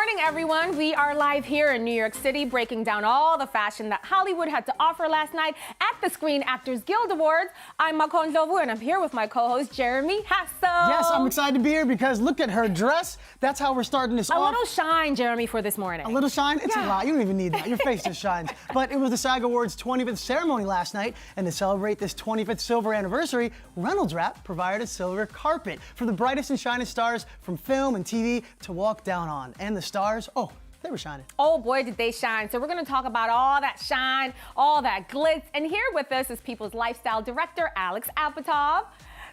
morning, everyone. We are live here in New York City, breaking down all the fashion that Hollywood had to offer last night at the Screen Actors Guild Awards. I'm Makon Zovu, and I'm here with my co-host, Jeremy Hassel. Yes, I'm excited to be here because look at her dress. That's how we're starting this off. A little shine, Jeremy, for this morning. A little shine? It's a lot. You don't even need that. Your face just shines. But it was the SAG Awards 25th ceremony last night, and to celebrate this 25th silver anniversary, Reynolds Wrap provided a silver carpet for the brightest and shinest stars from film and TV to walk down on. And the stars, oh, they were shining. Oh boy, did they shine. So we're gonna talk about all that shine, all that glitz. And here with us is People's Lifestyle Director, Alex Apatow,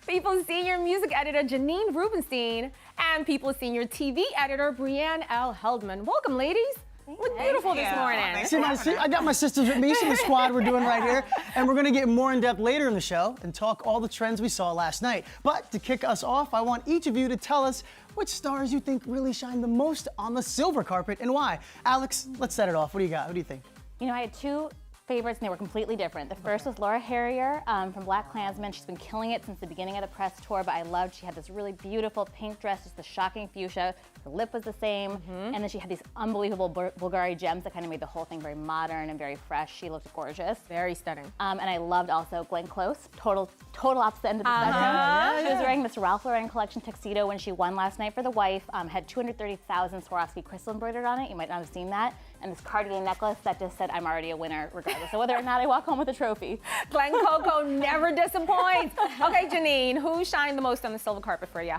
People's Senior Music Editor, Janine Rubenstein, and People's Senior TV Editor, Brianne L. Heldman. Welcome, ladies. Look beautiful this morning. See, I got my sisters with me, see the squad we're doing right here. And we're gonna get more in depth later in the show and talk all the trends we saw last night. But to kick us off, I want each of you to tell us which stars you think really shine the most on the silver carpet and why. Alex, let's set it off. What do you got? What do you think? You know, I had two favorites and they were completely different. The first was Laura Harrier from BlacKkKlansman. She's been killing it since the beginning of the press tour, but I loved, she had this really beautiful pink dress, just the shocking fuchsia. Her lip was the same, and then she had these unbelievable Bulgari gems that kind of made the whole thing very modern and very fresh. She looked gorgeous. Very stunning. And I loved also Glenn Close, total opposite end of the spectrum. She was wearing this Ralph Lauren collection tuxedo when she won last night for the wife, had 230,000 Swarovski crystal embroidered on it. You might not have seen that. And this Cartier necklace that just said, I'm already a winner, regardless of whether or not I walk home with a trophy. Glenn Coco never disappoints. Okay, Janine, who shined the most on the silver carpet for you?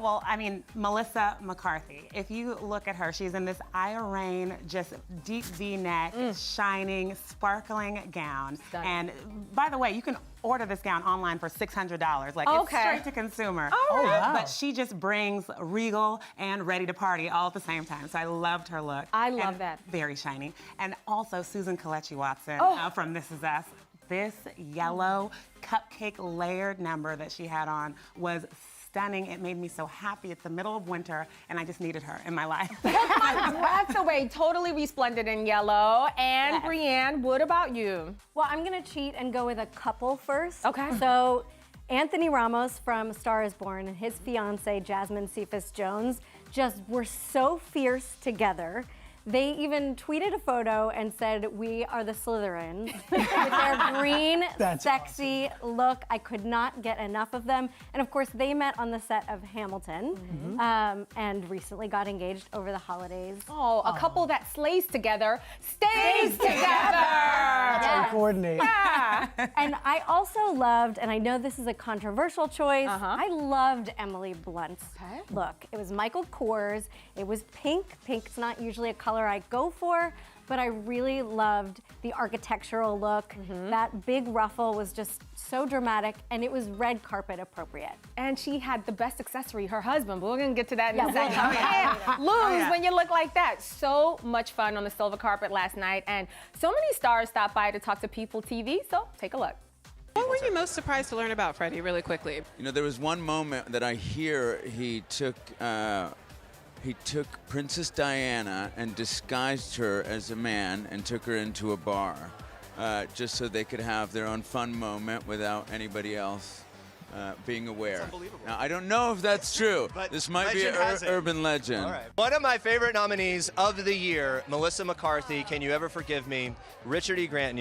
Well, I mean, Melissa McCarthy. If you look at her, she's in this Aya Rain, just deep V-neck, shining, sparkling gown. Stunning. And by the way, you can order this gown online for $600. Like, it's straight to consumer. Oh, wow. But she just brings regal and ready to party all at the same time. So I loved her look. I love that. Very shiny. And also Susan Kelechi Watson from This Is Us. This yellow cupcake layered number that she had on was stunning. It made me so happy. It's the middle of winter, and I just needed her in my life. That's the way, totally resplendent in yellow. And Brianne, what about you? Well, I'm gonna cheat and go with a couple first. Okay. So, Anthony Ramos from Star is Born and his fiance, Jasmine Cephas Jones, just were so fierce together. They even tweeted a photo and said, "We are the Slytherin," with their green, sexy look. I could not get enough of them. And of course, they met on the set of Hamilton and recently got engaged over the holidays. Oh, a couple that slays together stays together. That's how we coordinate. Yeah. And I also loved, and I know this is a controversial choice, I loved Emily Blunt's look. It was Michael Kors. It was pink. Pink's not usually a color I go for, but I really loved the architectural look. That big ruffle was just so dramatic, and it was red carpet appropriate. And she had the best accessory, her husband, but we're gonna get to that in a second. You can't lose when you look like that. So much fun on the silver carpet last night, and so many stars stopped by to talk to People TV, so take a look. What were you most surprised to learn about Freddie, really quickly? You know, there was one moment that I hear he took Princess Diana and disguised her as a man and took her into a bar, just so they could have their own fun moment without anybody else being aware. That's unbelievable. Now, I don't know if that's true. But this might be an urban legend. All right. One of my favorite nominees of the year, Melissa McCarthy, Can You Ever Forgive Me? Richard E. Grant,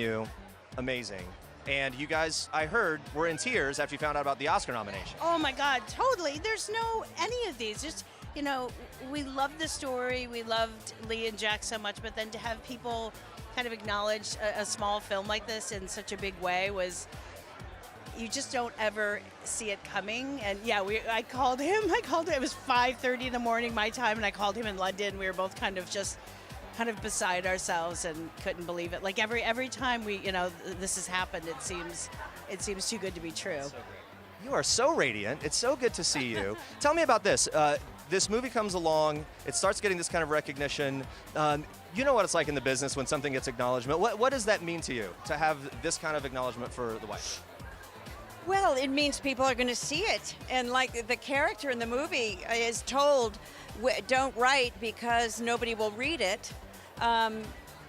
amazing. And you guys, I heard, were in tears after you found out about the Oscar nomination. Oh my God, totally. There's no any of these. Just, we loved the story. We loved Lee and Jack so much, but then to have people kind of acknowledge a small film like this in such a big way was, you just don't ever see it coming. And yeah, I called him. It was 5:30 in the morning my time, and I called him in London. We were both kind of beside ourselves and couldn't believe it. Like every time this has happened, it seems too good to be true. So great. You are so radiant. It's so good to see you. Tell me about this. This movie comes along, it starts getting this kind of recognition. You know what it's like in the business when something gets acknowledgement. What does that mean to you, to have this kind of acknowledgement for the wife? Well, it means people are going to see it. And like the character in the movie is told, don't write because nobody will read it.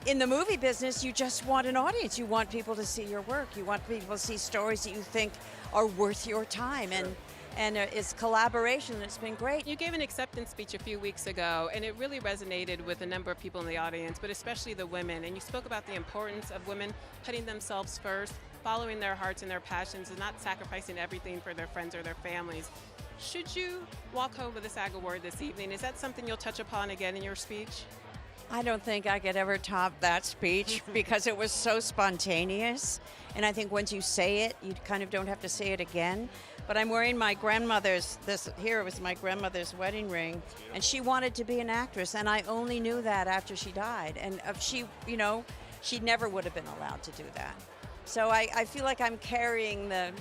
In the movie business, you just want an audience. You want people to see your work. You want people to see stories that you think are worth your time. and it's collaboration. It's been great. You gave an acceptance speech a few weeks ago, and it really resonated with a number of people in the audience, but especially the women. And you spoke about the importance of women putting themselves first, following their hearts and their passions, and not sacrificing everything for their friends or their families. Should you walk home with a SAG Award this evening? Is that something you'll touch upon again in your speech? I don't think I could ever top that speech because it was so spontaneous. And I think once you say it, you kind of don't have to say it again. But I'm wearing my grandmother's, here was my grandmother's wedding ring, and she wanted to be an actress, and I only knew that after she died. And she never would have been allowed to do that. So I feel like I'm carrying the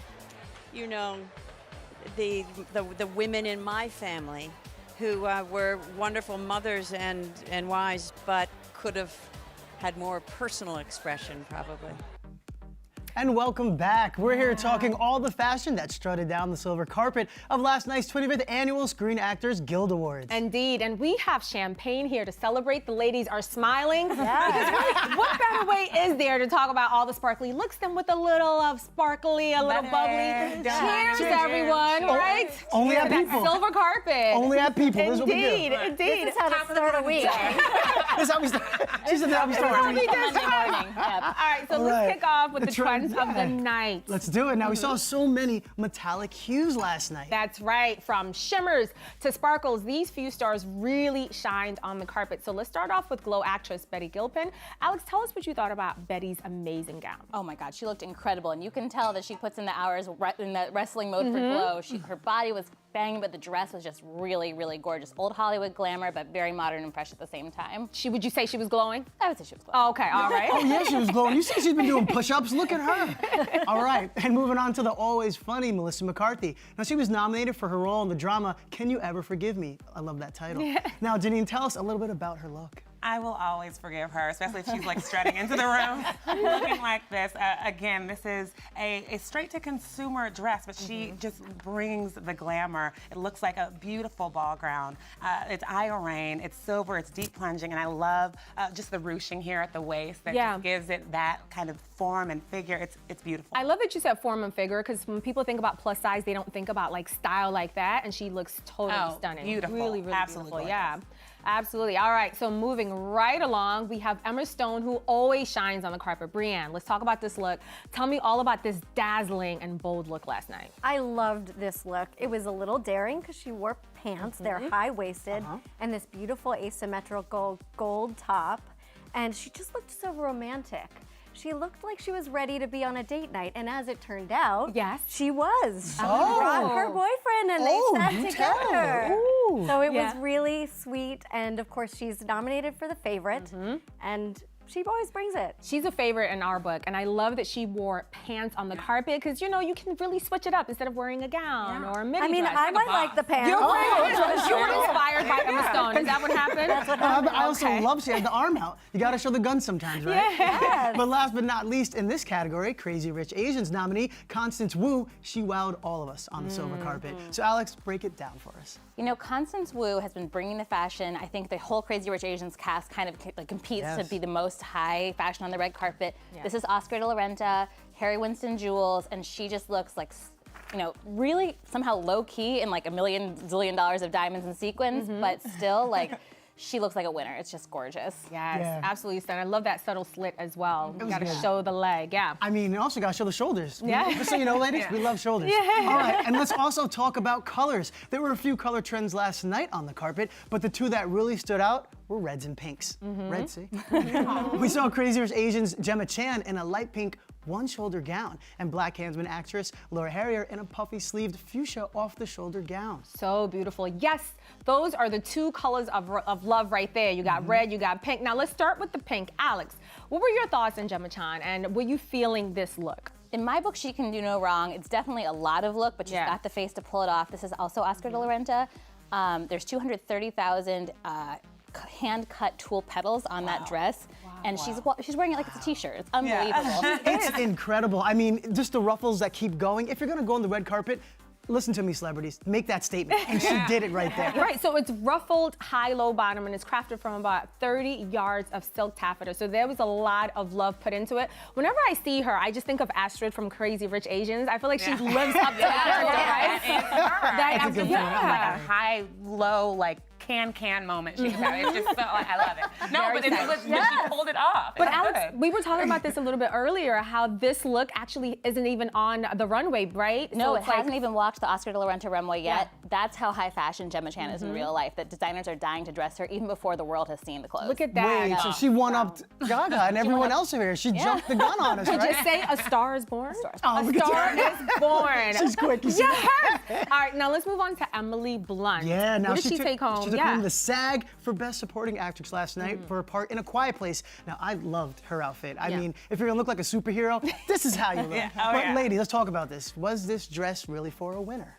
women in my family who were wonderful mothers and wives, but could have had more personal expression, probably. And welcome back. We're here talking all the fashion that strutted down the silver carpet of last night's 25th Annual Screen Actors Guild Awards. Indeed, and we have champagne here to celebrate. The ladies are smiling. Because really, what better way is there to talk about all the sparkly looks than with a little of sparkly, a little bubbly. Cheers, everyone, right? Only at that People. Silver carpet. Only at People. This is what we do. Indeed. This is how to start a week. This is how we start. She said that we start. Monday morning. Yep. All right, so let's kick off with the trends of the night. Let's do it. Now, we saw so many metallic hues last night. That's right. From shimmers to sparkles, these few stars really shined on the carpet. So let's start off with Glow actress Betty Gilpin. Alex, tell us what you thought about Betty's amazing gown. Oh my God, she looked incredible, and you can tell that she puts in the hours in that wrestling mode for Glow. Her body was banging, but the dress was just really, really gorgeous. Old Hollywood glamour, but very modern and fresh at the same time. Would you say she was glowing? I would say she was glowing. Oh, okay, all right. Oh yeah, she was glowing. You see she's been doing push-ups. Look at her. All right, and moving on to the always funny Melissa McCarthy. Now, she was nominated for her role in the drama Can You Ever Forgive Me? I love that title. Yeah. Now, Janine, tell us a little bit about her look. I will always forgive her, especially if she's like strutting into the room looking like this. Again, this is a straight-to-consumer dress, but she just brings the glamour. It looks like a beautiful ball gown. It's iron, it's silver, it's deep plunging, and I love just the ruching here at the waist that just gives it that kind of form and figure. It's beautiful. I love that you said form and figure, because when people think about plus size, they don't think about like style like that, and she looks totally stunning. Beautiful. Really, really Absolutely beautiful. gorgeous. Yeah. Absolutely. All right, so moving right along, we have Emma Stone, who always shines on the carpet. Brienne, let's talk about this look. Tell me all about this dazzling and bold look last night. I loved this look. It was a little daring because she wore pants. They're high-waisted, and this beautiful asymmetrical gold top, and she just looked so romantic. She looked like she was ready to be on a date night, and as it turned out, she was. She brought her boyfriend, and they sat together. So it was really sweet, and of course, she's nominated for The Favorite, and she always brings it. She's a favorite in our book, and I love that she wore pants on the carpet, because you know you can really switch it up instead of wearing a gown or a mini I mean, dress. I might like the pants. You were inspired by Emma Stone. Is that what happened? That's what happened. I also love she had the arm out. You got to show the gun sometimes, right? Yes. But last but not least, in this category, Crazy Rich Asians nominee Constance Wu, she wowed all of us on the silver carpet. So Alex, break it down for us. You know, Constance Wu has been bringing the fashion. I think the whole Crazy Rich Asians cast kind of like competes to be the most high fashion on the red carpet. This is Oscar de la Renta, Harry Winston Jewels, and she just looks like, you know, really somehow low-key in like $1 million zillion of diamonds and sequins, but still like, she looks like a winner. It's just gorgeous. Yes, absolutely stunning. I love that subtle slit as well. You gotta show the leg, I mean, you also gotta show the shoulders. Yeah. Just so you know, ladies, we love shoulders. All right, and let's also talk about colors. There were a few color trends last night on the carpet, but the two that really stood out were reds and pinks. Red, see? We saw Crazy Rich Asians Gemma Chan in a light pink one-shoulder gown, and Black Klansman actress Laura Harrier in a puffy-sleeved fuchsia off-the-shoulder gown. So beautiful. Yes, those are the two colors of love right there. You got red, you got pink. Now let's start with the pink. Alex, what were your thoughts on Gemma Chan, and were you feeling this look? In my book, she can do no wrong. It's definitely a lot of look, but she's got the face to pull it off. This is also Oscar de la Renta. There's 230,000 hand-cut tulle petals on that dress. And she's wearing it like it's a t-shirt. It's unbelievable. It's incredible. I mean, just the ruffles that keep going. If you're gonna go on the red carpet, listen to me, celebrities, make that statement. And she did it right there. Right, so it's ruffled high-low bottom and it's crafted from about 30 yards of silk taffeta. So there was a lot of love put into it. Whenever I see her, I just think of Astrid from Crazy Rich Asians. I feel like she lives up to the character, right? It's a good Like a high-low, like, can moment she had. It's just so, I love it. No, but she pulled it off. But Alex, we were talking about this a little bit earlier, how this look actually isn't even on the runway, right? No, so it hasn't even walked the Oscar de la Renta runway yet. Yeah. That's how high fashion Gemma Chan is in real life, that designers are dying to dress her even before the world has seen the clothes. Look at that. Wait, so she one-upped Gaga and everyone else over here. She jumped the gun on us, Did right? you say A Star is Born? Oh, A Star is Born. She's quick. You see that? Yes. All right, now let's move on to Emily Blunt. Yeah, now what did she take home? She took home the SAG for Best Supporting Actress last night for her part in A Quiet Place. Now, I loved her outfit. I mean, if you're gonna look like a superhero, this is how you look. But ladies, let's talk about this. Was this dress really for a winner?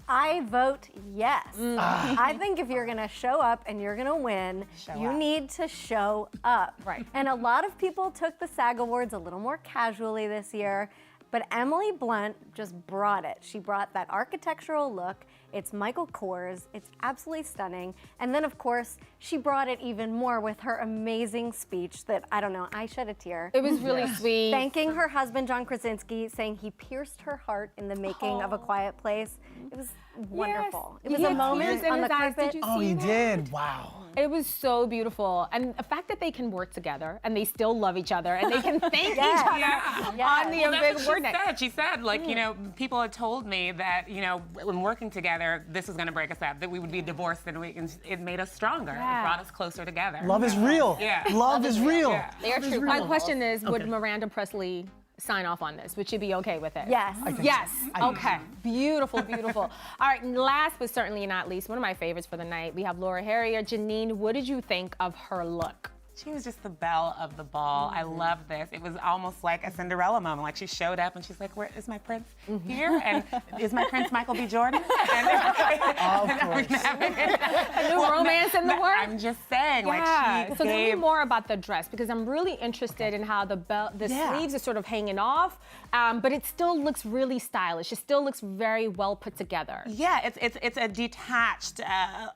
I vote yes. I think if you're gonna show up and you're gonna win, you need to show up. Right. And a lot of people took the SAG Awards a little more casually this year, but Emily Blunt just brought it. She brought that architectural look. It's Michael Kors. It's absolutely stunning. And then, of course, she brought it even more with her amazing speech that, I don't know, I shed a tear. It was really sweet. Thanking her husband, John Krasinski, saying he pierced her heart in the making of A Quiet Place. It was wonderful. It was a moment on the carpet. Oh, he did. Wow. It was so beautiful. And the fact that they can work together and they still love each other and they can thank each other on the big word night. She said, like, you know, people had told me that, you know, when working together, this was going to break us up, that we would be divorced, and it made us stronger. It brought us closer together. Love is real. Yeah. Love is real. Yeah. They are true. My question is, would Miranda Presley sign off on this? Would she be okay with it? Yes. Yes. Okay. Beautiful, beautiful. All right. And last but certainly not least, one of my favorites for the night, we have Laura Harrier. Janine, what did you think of her look? She was just the belle of the ball. I love this. It was almost like a Cinderella moment. Like, she showed up and she's like, "Where is my prince here? And is my prince Michael B. Jordan?" Of course. A new romance in the works? I'm just saying, like, she So tell me gave... more about the dress, because I'm really interested in how the sleeves are sort of hanging off, but it still looks really stylish. It still looks very well put together. Yeah, it's a detached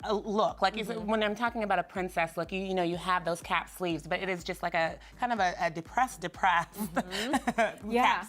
look. Like, when I'm talking about a princess look, you know, you have those cap sleeves, but it is just like a kind of a depressed cap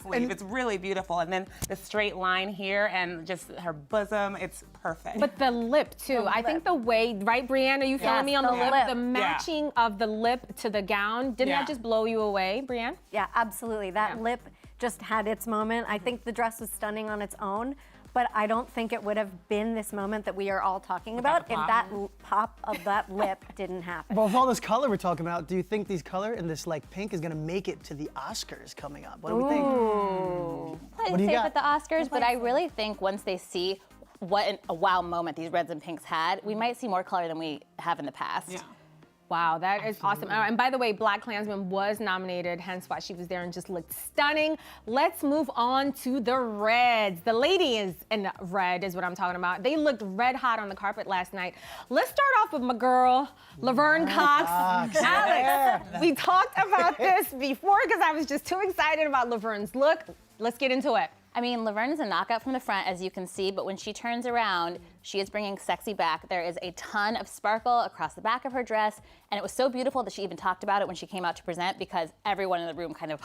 sleeve. It's really beautiful. And then the straight line here and just her bosom, it's perfect. But the lip too. I think the way, right, Brianne, are you feeling me on the lip? The matching of the lip to the gown, didn't that just blow you away, Brianne? Yeah, absolutely. That lip just had its moment. I think the dress was stunning on its own, but I don't think it would have been this moment that we are all talking about if that pop of that lip didn't happen. Well, with all this color we're talking about, do you think these color and this like pink is gonna make it to the Oscars coming up? What do we think? What do you got? With the Oscars, but I really think once they see what a wow moment these reds and pinks had, we might see more color than we have in the past. Yeah. Wow, that is awesome. And by the way, BlacKkKlansman was nominated, hence why she was there and just looked stunning. Let's move on to the reds. The ladies in red is what I'm talking about. They looked red hot on the carpet last night. Let's start off with my girl, Laverne Cox. Alex, we talked about this before because I was just too excited about Laverne's look. Let's get into it. I mean, Laverne is a knockout from the front, as you can see, but when she turns around, she is bringing sexy back. There is a ton of sparkle across the back of her dress, and it was so beautiful that she even talked about it when she came out to present, because everyone in the room kind of...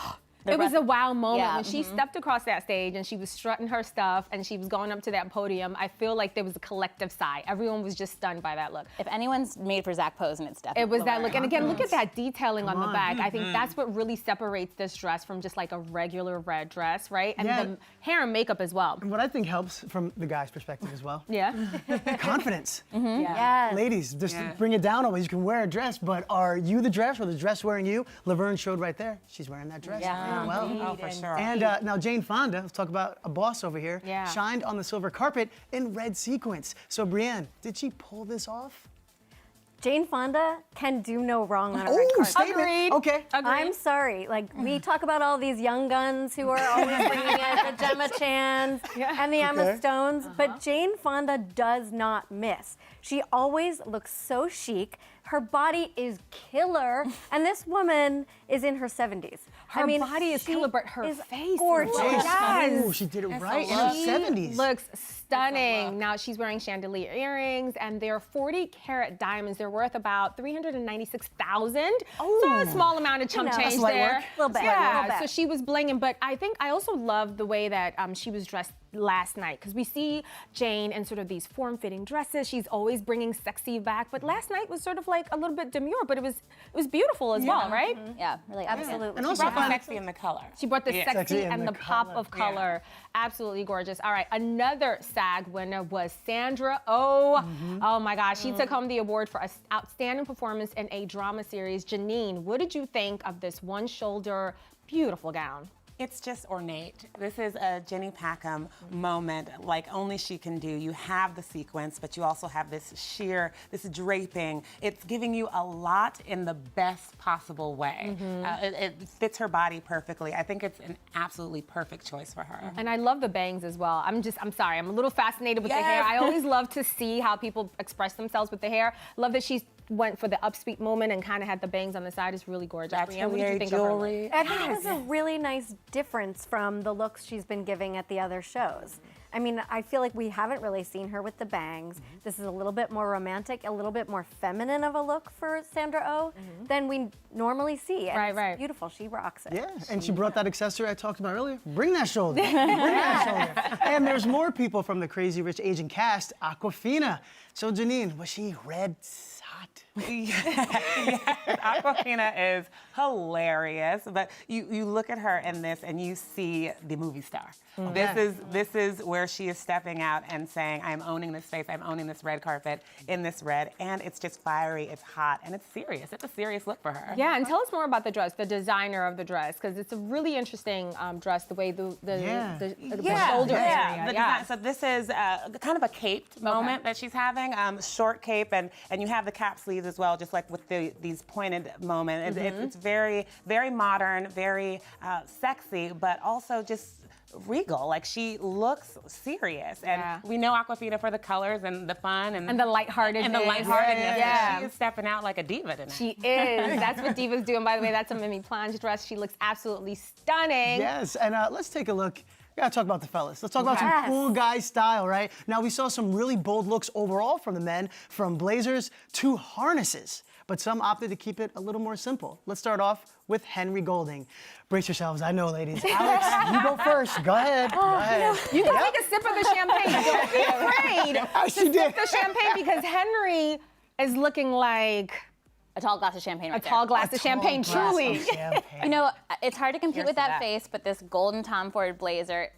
It was a wow moment when she stepped across that stage and she was strutting her stuff and she was going up to that podium. I feel like there was a collective sigh. Everyone was just stunned by that look. If anyone's made for Zach Posen, it's definitely It was that Laverne. look. And again, look at that detailing on the back. I think that's what really separates this dress from just like a regular red dress, right? And the hair and makeup as well. And what I think helps from the guy's perspective as well. Confidence. Yes. Ladies, just bring it down always. You can wear a dress, but are you the dress or the dress wearing you? Laverne showed right there. She's wearing that dress. Well. Oh, for sure. And now Jane Fonda, let's talk about a boss over here, shined on the silver carpet in red sequins. So Brianne, did she pull this off? Jane Fonda can do no wrong on a red carpet. Statement. Okay. I'm sorry. Like, we talk about all these young guns who are always bringing it, the Gemma Chans and the Emma Stones, but Jane Fonda does not miss. She always looks so chic. Her body is killer, and this woman is in her 70s. Her body is killer, but her face gorgeous. is yes. Oh, she did it right in her 70s. Looks stunning. Now she's wearing chandelier earrings, and they're 40-carat diamonds. They're worth about $396,000. So a small amount of chump change there. A little bit. So she was blinging, but I think I also love the way that she was dressed last night, because we see Jane in sort of these form-fitting dresses. She's always bringing sexy back, but last night was sort of like a little bit demure, but it was beautiful as well, right? Yeah, really. Absolutely. And also Brought the sexy in the color. She brought the sexy Sexy and and the the pop color. of color. Absolutely gorgeous. All right, another SAG winner was Sandra Oh. Oh my gosh, she took home the award for outstanding performance in a drama series. Janine, what did you think of this one-shoulder, beautiful gown? It's just ornate. This is a Jenny Packham moment like only she can do. You have the sequence, but you also have this sheer, this draping. It's giving you a lot in the best possible way. It fits her body perfectly. I think it's an absolutely perfect choice for her. And I love the bangs as well. I'm sorry, I'm a little fascinated with the hair. I always love to see how people express themselves with the hair. Love that she's went for the upsweep moment and kind of had the bangs on the side. It's really gorgeous. That's Brianne, what did you think of her look? I think it was a really nice difference from the looks she's been giving at the other shows. I mean, I feel like we haven't really seen her with the bangs. This is a little bit more romantic, a little bit more feminine of a look for Sandra Oh than we normally see. And it's beautiful. She rocks it. Yeah, and she brought that accessory I talked about earlier. Bring that shoulder. Bring that shoulder. And there's more people from the Crazy Rich Asian cast. Awkwafina. So Janine, was she red hot? Awkwafina is hilarious, but you look at her in this and you see the movie star. This is where she is stepping out and saying, I'm owning this space, I'm owning this red carpet in this red, and it's just fiery, it's hot, and it's serious. It's a serious look for her. Yeah, and tell us more about the dress, the designer of the dress, because it's a really interesting dress, the way the shoulder area. So this is kind of a caped moment that she's having, short cape, and you have the cap sleeves as well, just like with these pointed moments. It's very, very modern, very sexy, but also just regal. Like, she looks serious, and we know Awkwafina for the colors and the fun and the lightheartedness. Yeah. She is stepping out like a diva tonight. She is. That's what divas do. And by the way, that's a Mimi Plange dress. She looks absolutely stunning. Yes, and let's take a look. We gotta talk about the fellas. Let's talk about some cool guy style, right? Now, we saw some really bold looks overall from the men, from blazers to harnesses, but some opted to keep it a little more simple. Let's start off with Henry Golding. Brace yourselves, I know, ladies. Alex, you go first. Go ahead. Go ahead. You can take a sip of the champagne. Don't be afraid to sip the champagne, because Henry is looking like a tall glass of champagne right a tall glass of champagne, truly. You know, it's hard to compete with that face, but this golden Tom Ford blazer,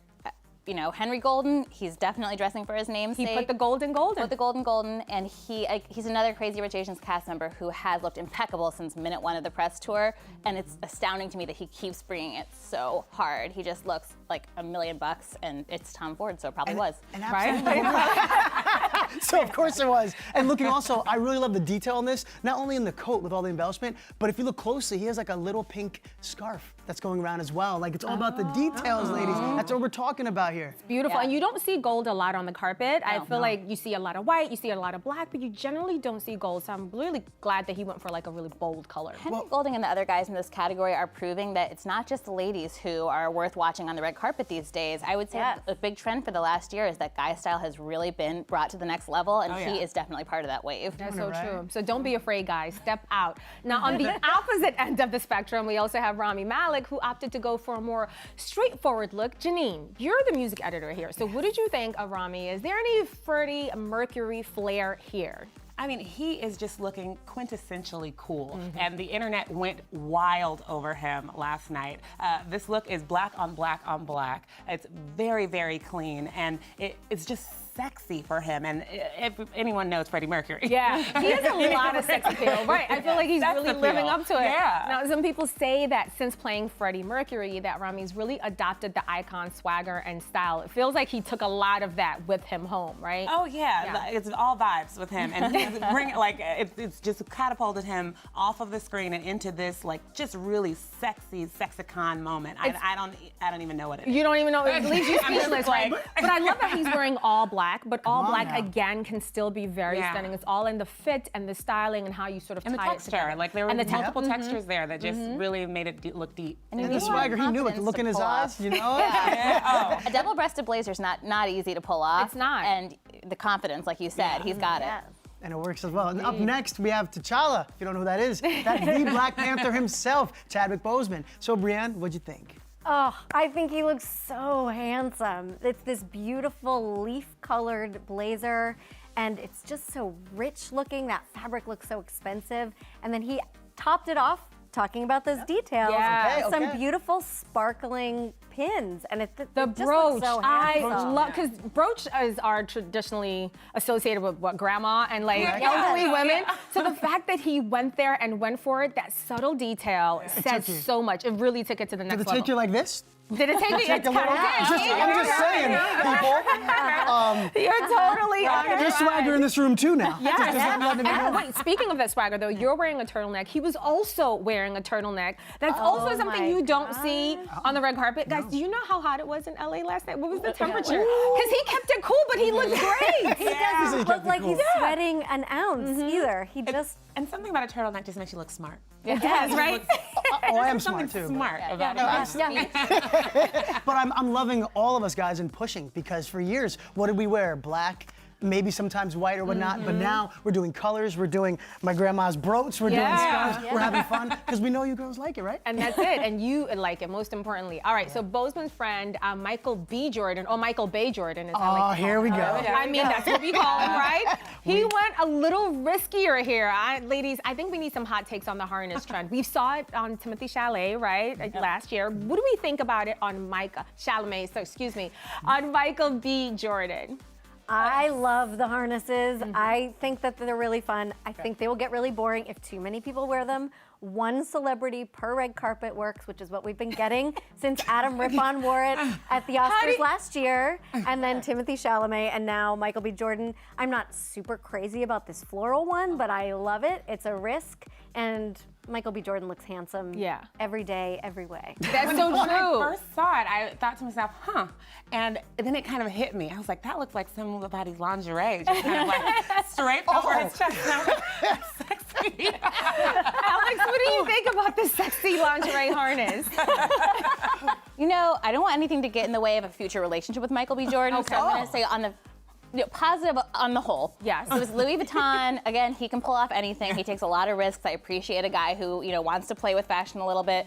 you know, Henry Golden, he's definitely dressing for his namesake. He put the gold in golden. Put the gold in golden, and he's another Crazy Rich Asians cast member who has looked impeccable since minute one of the press tour, and it's astounding to me that he keeps bringing it so hard. He just looks like $1 million, and it's Tom Ford, so it probably was. Right? So of course it was. And looking also, I really love the detail on this, not only in the coat with all the embellishment, but if you look closely, he has like a little pink scarf that's going around as well. Like, it's all about the details, ladies. That's what we're talking about here. It's beautiful. And you don't see gold a lot on the carpet. I feel like you see a lot of white, you see a lot of black, but you generally don't see gold. So I'm really glad that he went for like a really bold color. Henry Golding and the other guys in this category are proving that it's not just the ladies who are worth watching on the red carpet these days. I would say a big trend for the last year is that guy style has really been brought to the next level, and he is definitely part of that wave. That's so true. So don't be afraid, guys. Step out. Now, on the opposite end of the spectrum, we also have Rami Malek, who opted to go for a more straightforward look. Janine, you're the music editor here. So what did you think of Rami? Is there any Freddie Mercury flair here? I mean, he is just looking quintessentially cool, and the internet went wild over him last night. This look is black on black on black. It's very, very clean, and it's just sexy for him, and if anyone knows Freddie Mercury. Yeah, he has a lot of sex appeal, right? I feel like he's really living up to it. Yeah. Now, some people say that since playing Freddie Mercury, that Rami's really adopted the icon swagger and style. It feels like he took a lot of that with him home, right? Oh yeah. It's all vibes with him, and it's just catapulted him off of the screen and into this like just really sexy sexicon moment. I don't even know what it is. You don't even know. It leaves you speechless, right? But I love that he's wearing all black. black, but all on black now. again can still be very Yeah. stunning. It's all in the fit and the styling and how you sort of And the tie it texture, together. like there were And the multiple textures there that just really made it look deep. And And the swagger, he knew it. The look in his eyes, you know? A double-breasted blazer is not easy to pull off. It's not. And the confidence, like you said, he's got it. And it works as well. And up next, we have T'Challa. If you don't know who that is, that's the Black Panther himself, Chadwick Boseman. So, Brienne, what'd you think? Oh, I think he looks so handsome. It's this beautiful leaf-colored blazer, and it's just so rich looking. That fabric looks so expensive. And then he topped it off talking about those details. Yeah. with some beautiful sparkling pins, and it The just brooch, looks so I handsome. love, because brooches are traditionally associated with what, grandma and like Yeah. elderly Yeah. women. So the fact that he went there and went for it, that subtle detail says you. so much. It really took it to the next Did it level. take you like this? Did it take me? Take a little? I'm just saying, people. You're totally on it. There's swagger in this room too now. Yes. Just letting it know. Wait, speaking of that swagger though, you're wearing a turtleneck. He was also wearing a turtleneck. That's also something my you don't see on the red carpet. Guys, do you know how hot it was in LA last night? What was the temperature? Because he kept it cool, but he looked great. He doesn't look like he's sweating an ounce either. He just And something about a turtleneck just makes you look smart. It does, right? Oh, I am Something smart too. smart about it. Absolutely. But I'm loving all of us guys in pushing, because for years, what did we wear? Black, maybe sometimes white or whatnot, but now we're doing colors, we're doing my grandma's brooch, we're doing Yeah. scarves, we're having fun, because we know you girls like it, right? And that's it. And you like it, most importantly. All right, so Boseman's friend, Michael B. Jordan, or Michael Bay Jordan is how I like to here call we him. go. I mean, that's what we call him, right? He went a little riskier here. Ladies, I think we need some hot takes on the harness trend. We saw it on Timothée Chalamet, right, last year. What do we think about it on on Michael B. Jordan? I love the harnesses. I think that they're really fun. I think they will get really boring if too many people wear them. One celebrity per red carpet works, which is what we've been getting since Adam Rippon wore it at the Oscars last year, and then Timothée Chalamet, and now Michael B. Jordan. I'm not super crazy about this floral one, but I love it. It's a risk, and Michael B. Jordan looks handsome every day, every way. That's so When I true. first saw it, I thought to myself, huh. And then it kind of hit me. I was like, that looks like somebody's lingerie. Just kind of like straight over his chest. And I was like, sexy. Alex, what do you think about this sexy lingerie harness? You know, I don't want anything to get in the way of a future relationship with Michael B. Jordan, so I'm going to say on the positive on the whole. Yes. It was Louis Vuitton. Again, he can pull off anything. He takes a lot of risks. I appreciate a guy who, wants to play with fashion a little bit.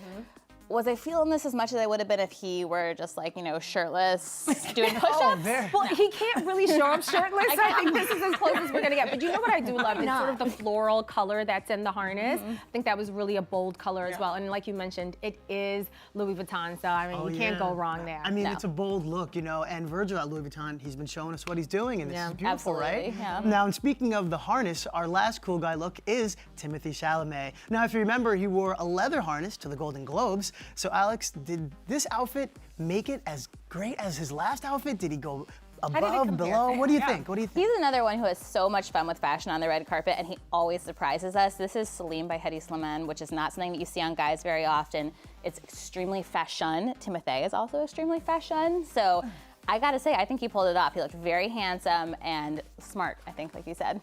Was I feeling this as much as I would have been if he were just like, shirtless, doing push-ups? Well, he can't really show up shirtless. I think this is as close as we're gonna get. But you know what I do love is sort of the floral color that's in the harness. I think that was really a bold color as well. And like you mentioned, it is Louis Vuitton, so I mean, you can't go wrong there. I mean, it's a bold look, and Virgil at Louis Vuitton, he's been showing us what he's doing, and it's beautiful, right? Absolutely, yeah. Now, and speaking of the harness, our last cool guy look is Timothée Chalamet. Now, if you remember, he wore a leather harness to the Golden Globes. So, Alex, did this outfit make it as great as his last outfit? Did he go above, below? What do you think? What do you think? He's another one who has so much fun with fashion on the red carpet, and he always surprises us. This is Celine by Hedi Slimane, which is not something that you see on guys very often. It's extremely fashion. Timothée is also extremely fashion. So I gotta say, I think he pulled it off. He looked very handsome and smart, I think, like you said.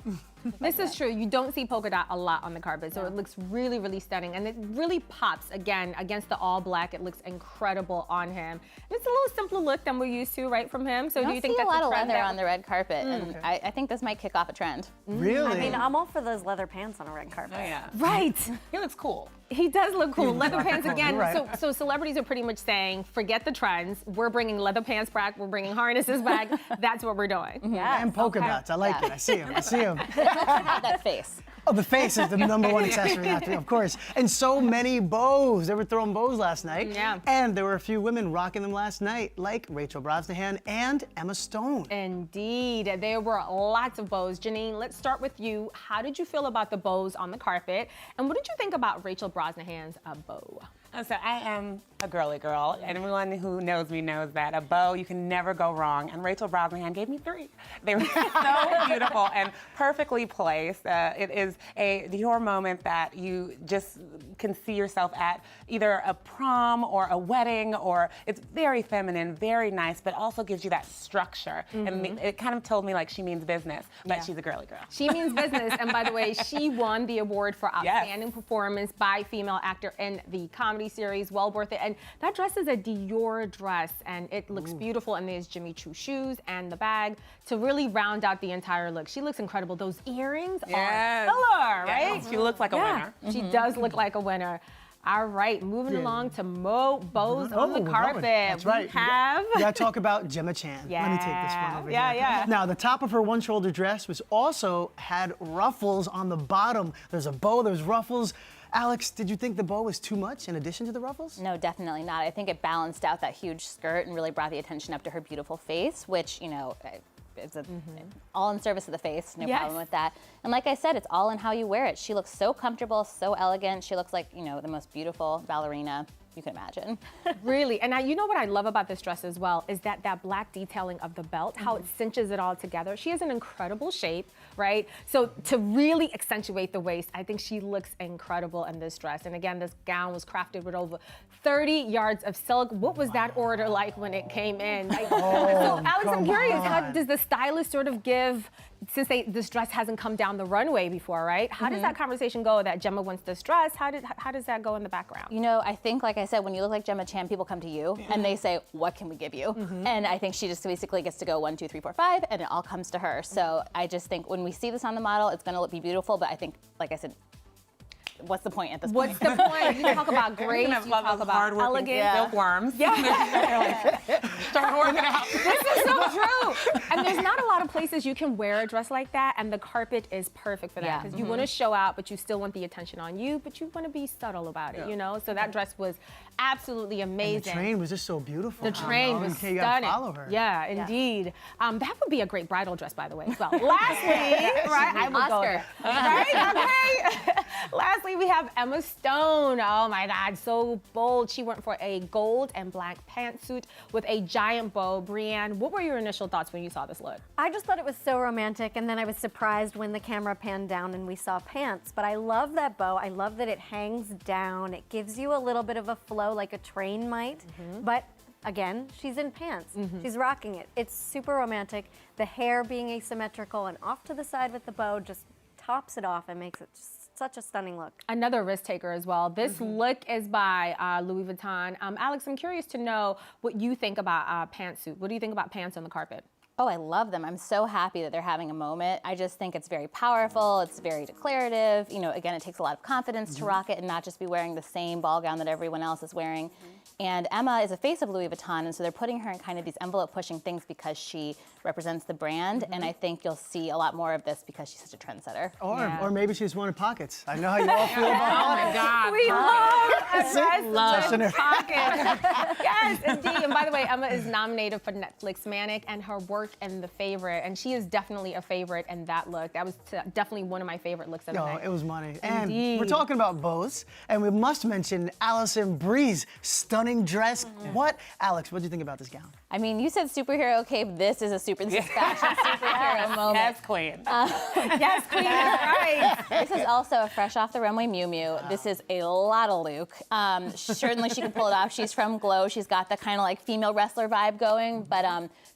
This is true. You don't see polka dot a lot on the carpet, so it looks really, really stunning. And it really pops, again, against the all black. It looks incredible on him. And it's a little simpler look than we're used to, right, from him. So do you think that's a lot of trend leather that- on the red carpet, and I think this might kick off a trend. Really? I mean, I'm all for those leather pants on a red carpet. Oh, yeah. Right. He looks cool. He does look cool. Leather pants again. You're right. So celebrities are pretty much saying, forget the trends. We're bringing leather pants back. We're bringing harnesses back. That's what we're doing. Yes, And polka dots. I like it. I see him. I see him. That face. Oh, the face is the number one accessory, of course. And so many bows. They were throwing bows last night. Yeah. And there were a few women rocking them last night, like Rachel Brosnahan and Emma Stone. Indeed. There were lots of bows. Janine, let's start with you. How did you feel about the bows on the carpet? And what did you think about Rachel Brosnahan's bow? So I am a girly girl. And everyone who knows me knows that a bow, you can never go wrong. And Rachel Brosnahan gave me 3. They were so beautiful and perfectly placed. It is your moment that you just can see yourself at either a prom or a wedding, or it's very feminine, very nice, but also gives you that structure. And it kind of told me like she means business, but she's a girly girl. She means business. And by the way, she won the award for Outstanding Performance by Female Actor in the comedy series. Well worth it. And that dress is a Dior dress, and it looks beautiful. And there's Jimmy Choo shoes and the bag to really round out the entire look. She looks incredible. Those earrings are killer, right? She looks like a winner. She does look like a winner. All right, moving along to bows on the carpet. That's right. We have... We gotta talk about Gemma Chan. Let me take this one over here. Yeah. Now, the top of her one-shoulder dress was also had ruffles on the bottom. There's a bow, there's ruffles. Alex, did you think the bow was too much in addition to the ruffles? No, definitely not. I think it balanced out that huge skirt and really brought the attention up to her beautiful face, which, you know, it's all in service of the face, no problem with that. And like I said, it's all in how you wear it. She looks so comfortable, so elegant. She looks like, you know, the most beautiful ballerina you can imagine. Really, and you know what I love about this dress as well is that black detailing of the belt, how it cinches it all together. She has an incredible shape, right? So to really accentuate the waist, I think she looks incredible in this dress. And again, this gown was crafted with over 30 yards of silk. What was that order like when it came in? Like, so Alex, I'm curious, how does the stylist sort of give, since this dress hasn't come down the runway before, right? How does that conversation go that Gemma wants this dress? How does that go in the background? You know, I think, like I said, when you look like Gemma Chan, people come to you and they say, what can we give you? And I think she just basically gets to go 1, 2, 3, 4, 5, and it all comes to her. So I just think when we see this on the model, it's gonna be beautiful, but I think, like I said, what's the point at this point? What's the point? You talk about grace, you talk about elegance. Silkworms. Start working out. This is so true. And there's not a lot of places you can wear a dress like that, and the carpet is perfect for that, because you want to show out, but you still want the attention on you, but you want to be subtle about it, you know? So that dress was absolutely amazing. And the train was just so beautiful. The train was stunning. You gotta follow her. Yeah, indeed. That would be a great bridal dress, by the way, as well. Lastly, right, I would go there. Right, okay. Lastly, we have Emma Stone. Oh my God, so bold. She went for a gold and black pantsuit with a giant bow. Brienne, what were your initial thoughts when you saw this look? I just thought it was so romantic, and then I was surprised when the camera panned down and we saw pants. But I love that bow. I love that it hangs down. It gives you a little bit of a flow like a train might, but again, she's in pants. She's rocking it. It's super romantic. The hair being asymmetrical and off to the side with the bow just tops it off and makes it just such a stunning look. Another risk taker as well. This look is by Louis Vuitton. Alex, I'm curious to know what you think about pantsuit. What do you think about pants on the carpet? Oh, I love them. I'm so happy that they're having a moment. I just think it's very powerful. It's very declarative. You know, again, it takes a lot of confidence to rock it and not just be wearing the same ball gown that everyone else is wearing. And Emma is a face of Louis Vuitton, and so they're putting her in kind of these envelope-pushing things because she represents the brand, and I think you'll see a lot more of this because she's such a trendsetter. Or maybe she just wanted pockets. I know how you all feel about Oh my God. We love her pockets. Yes, indeed. And by the way, Emma is nominated for Netflix Manic and her work in The Favorite, and she is definitely a favorite in that look. That was definitely one of my favorite looks of the night. it was money. Indeed. And we're talking about bows, and we must mention Alison Brie's stunning dress. What, Alex, what do you think about this gown? I mean, you said superhero, okay, this is fashion superhero moment. Yes, queen. Yes, queen, right. This is also a fresh off the runway Miu Miu. This is a lot of Luke. Certainly she can pull it off. She's from Glow. She's got the kind of like female wrestler vibe going, but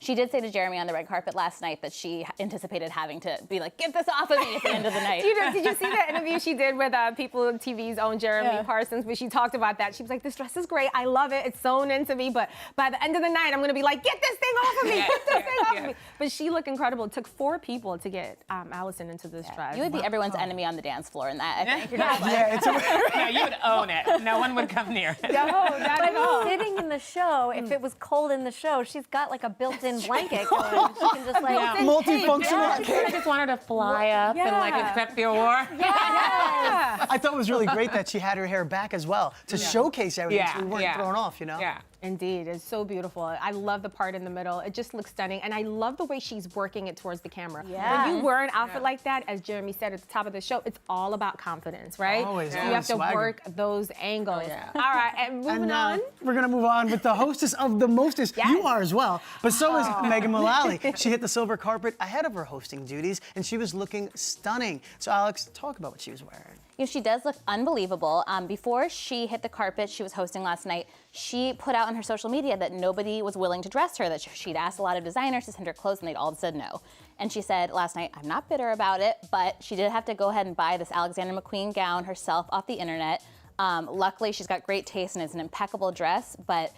she did say to Jeremy on the red carpet last night that she anticipated having to be like, get this off of me at the end of the night. Did you see that interview she did with PeopleTV's own Jeremy Parsons, where she talked about that? She was like, this dress is great. I love it. It's sewn into me, but by the end of the night, I'm going to be like, get this thing off of me. Get this thing off of me. But she looked incredible. It took 4 people to get Allison into this dress. You would be everyone's enemy on the dance floor in that, I think. No, you would own it. No one would come near. No, not at all. Sitting in the show, if it was cold in the show, she's got like a built-in blanket going. She can just like multifunctional. I just wanted to fly up and like accept the award. I thought it was really great that she had her hair back as well to showcase everything so we weren't thrown off, you know? Yeah. Indeed, it's so beautiful. I love the part in the middle. It just looks stunning. And I love the way way she's working it towards the camera. Yes. When you wear an outfit like that, as Jeremy said at the top of the show, it's all about confidence, right? Always, so always you have to swagger. work those angles. All right, and moving on. We're gonna move on with the hostess of the mostest. Yes. You are as well, but so is Megan Mullally. She hit the silver carpet ahead of her hosting duties, and she was looking stunning. So Alex, talk about what she was wearing. You know, she does look unbelievable. Before she hit the carpet, she was hosting last night, she put out on her social media that nobody was willing to dress her, that she'd asked a lot of designers to send her clothes and they'd all said no. And she said last night, I'm not bitter about it, but she did have to go ahead and buy this Alexander McQueen gown herself off the internet. Luckily, she's got great taste and it's an impeccable dress, but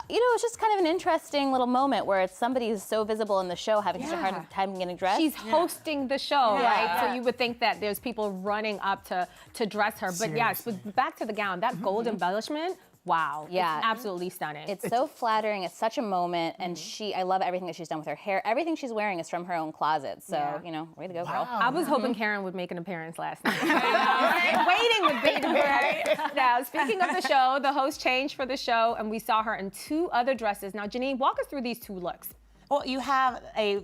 you know, it's just kind of an interesting little moment where it's somebody who's so visible in the show having such a hard time getting dressed. She's hosting the show, right? So you would think that there's people running up to dress her. But yes, but back to the gown, that gold embellishment, wow. Yeah. It's absolutely stunning. It's so flattering. It's such a moment. And I love everything that she's done with her hair. Everything she's wearing is from her own closet. So, you know, way to go, girl. I was hoping Karen would make an appearance last night. Waiting with bated breath. Now, speaking of the show, the host changed for the show, and we saw her in 2 other dresses. Now, Janine, walk us through these 2 looks. Well, you have a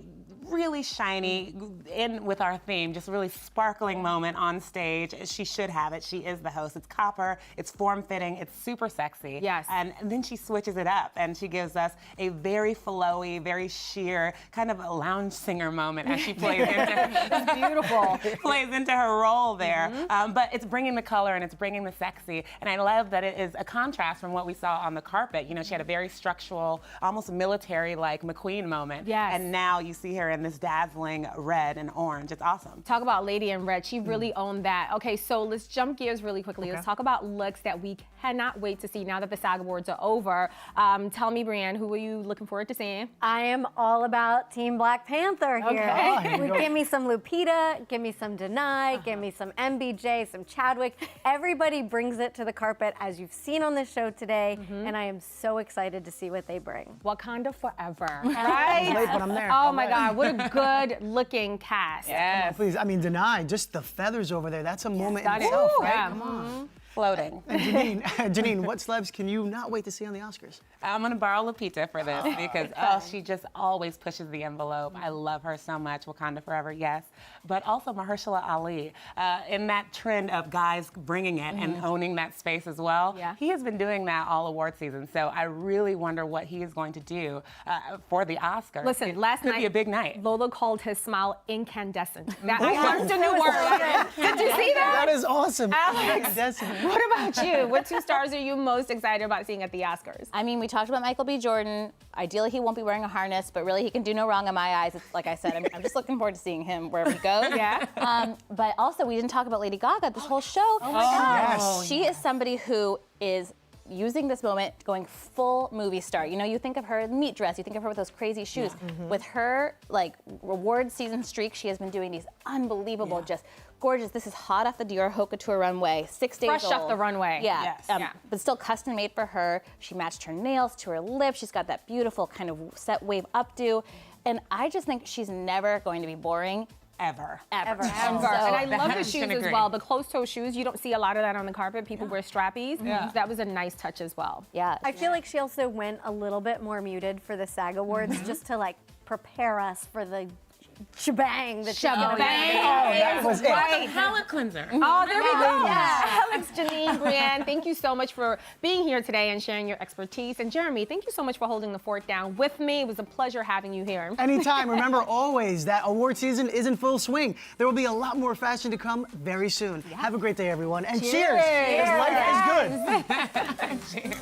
really shiny, in with our theme, just really sparkling moment on stage. She should have it. She is the host. It's copper, it's form-fitting, it's super sexy. Yes. And then she switches it up and she gives us a very flowy, very sheer, kind of a lounge singer moment as she plays into Beautiful. plays into her role there. But it's bringing the color and it's bringing the sexy. And I love that it is a contrast from what we saw on the carpet. You know, she had a very structural, almost military-like McQueen moment. Yes. And now you see her in this dazzling red and orange. It's awesome. Talk about Lady in Red. She really owned that. Okay, so let's jump gears really quickly. Let's talk about looks that we cannot wait to see now that the SAG Awards are over. Tell me, Brienne, who are you looking forward to seeing? I am all about Team Black Panther here. Okay. Give me some Lupita, give me some Denai, give me some MBJ, some Chadwick. Everybody brings it to the carpet, as you've seen on this show today, and I am so excited to see what they bring. Wakanda forever, right? Late, but I'm there. Oh I'm my there. God, what a good looking cast. Yes. Please, I mean, Denai, just the feathers over there, that's a moment in Stunning. itself, Ooh, right? yeah. Come on. Floating. And Janine, what celebs can you not wait to see on the Oscars? I'm gonna borrow Lupita for this because she just always pushes the envelope. I love her so much. Wakanda forever, yes. But also Mahershala Ali, in that trend of guys bringing it and owning that space as well. Yeah. He has been doing that all award season. So I really wonder what he is going to do for the Oscars. Listen, last could night be a big night. Lola called his smile incandescent. That, I learned a new word. Did you see that? That is awesome. Alex. Incandescent. What about you? What 2 stars are you most excited about seeing at the Oscars? I mean, we talked about Michael B. Jordan. Ideally, he won't be wearing a harness, but really, he can do no wrong in my eyes. It's, like I said, I'm just looking forward to seeing him wherever he goes. Yeah. But also, we didn't talk about Lady Gaga this whole show. Oh my God. Yes. She is somebody who is using this moment, going full movie star. You know, you think of her in meat dress, you think of her with those crazy shoes. With her, like, reward season streak, she has been doing these unbelievable, just gorgeous. This is hot off the Dior Haute Couture runway, 6 days Fresh old. off the runway. Yeah, Yes. but still custom made for her. She matched her nails to her lips. She's got that beautiful kind of set wave updo. And I just think she's never going to be boring. Ever. Ever. And I love the I shoes can as agree. well. The closed-toe shoes, you don't see a lot of that on the carpet. People wear strappies. So that was a nice touch as well. Yeah. I feel like she also went a little bit more muted for the SAG Awards just to like prepare us for the shebang that she's gonna Shebang. bring. That was it. Right. Palette cleanser. Oh, there we go. Alex, Janine, Brienne, thank you so much for being here today and sharing your expertise. And Jeremy, thank you so much for holding the fort down with me. It was a pleasure having you here. Anytime. Remember always that award season is in full swing. There will be a lot more fashion to come very soon. Have a great day, everyone. And cheers, because life is good. Cheers.